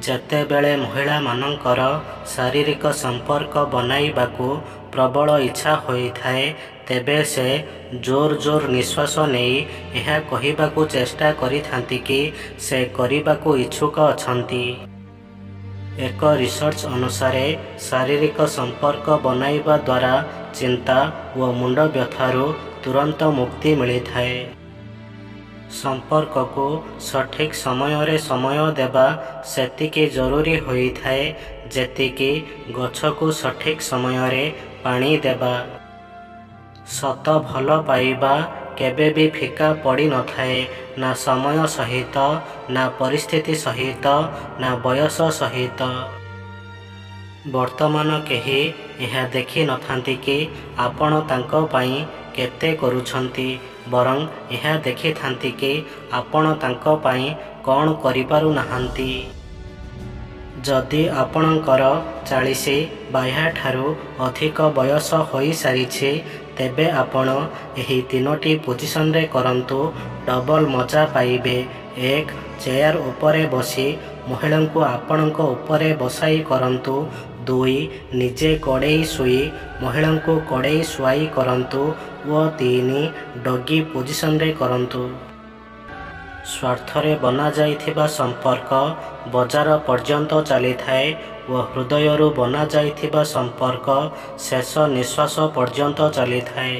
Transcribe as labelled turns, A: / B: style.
A: ଯେତେବେଳେ ମହିଳାମାନଙ୍କର ଶାରୀରିକ ସମ୍ପର୍କ ବନାଇବାକୁ ପ୍ରବଳ ଇଚ୍ଛା ହୋଇଥାଏ, ତେବେ ସେ ଜୋର ଜୋର ନିଶ୍ୱାସ ନେଇ ଏହା କହିବାକୁ ଚେଷ୍ଟା କରିଥାନ୍ତି କି ସେ କରିବାକୁ ଇଚ୍ଛୁକ ଅଛନ୍ତି। ଏକ ରିସର୍ଚ୍ଚ ଅନୁସାରେ ଶାରୀରିକ ସମ୍ପର୍କ ବନାଇବା ଦ୍ୱାରା ଚିନ୍ତା ଓ ମୁଣ୍ଡ ବ୍ୟଥାରୁ ତୁରନ୍ତ ମୁକ୍ତି ମିଳିଥାଏ। ସମ୍ପର୍କକୁ ସଠିକ୍ ସମୟରେ ସମୟ ଦେବା ସେତିକି ଜରୁରୀ ହୋଇଥାଏ ଯେତିକି ଗଛକୁ ସଠିକ୍ ସମୟରେ ପାଣି ଦେବା। ସତ ଭଲ ପାଇବା କେବେ ବି ଫିକା ପଡ଼ିନଥାଏ, ନା ସମୟ ସହିତ, ନା ପରିସ୍ଥିତି ସହିତ, ନା ବୟସ ସହିତ। ବର୍ତ୍ତମାନ କେହି ଏହା ଦେଖିନଥାନ୍ତି କି ଆପଣ ତାଙ୍କ ପାଇଁ କେତେ କରୁଛନ୍ତି, ବରଂ ଏହା ଦେଖିଥାନ୍ତି କି ଆପଣ ତାଙ୍କ ପାଇଁ କ'ଣ କରିପାରୁନାହାନ୍ତି। ଯଦି ଆପଣଙ୍କର 40 ବା ଏହାଠାରୁ ଅଧିକ ବୟସ ହୋଇସାରିଛି, ତେବେ ଆପଣ ଏହି 3ଟି ପୋଜିସନରେ କରନ୍ତୁ, ଡବଲ ମଜା ପାଇବେ। 1. ଚେୟାର ଉପରେ ବସି ମହିଳାଙ୍କୁ ଆପଣଙ୍କ ଉପରେ ବସାଇ କରନ୍ତୁ। 2. ନିଜେ କଡ଼େଇ ଶୋଇ ମହିଳାଙ୍କୁ କଡ଼େଇ ଶୁଆଇ କରନ୍ତୁ ଓ 3. ଡଗି ପୋଜିସନରେ କରନ୍ତୁ। ସ୍ୱାର୍ଥରେ ବନାଯାଇଥିବା ସମ୍ପର୍କ ବଜାର ପର୍ଯ୍ୟନ୍ତ ଚାଲିଥାଏ ଓ ହୃଦୟରୁ ବନାଯାଇଥିବା ସମ୍ପର୍କ ଶେଷ ନିଶ୍ୱାସ ପର୍ଯ୍ୟନ୍ତ ଚାଲିଥାଏ।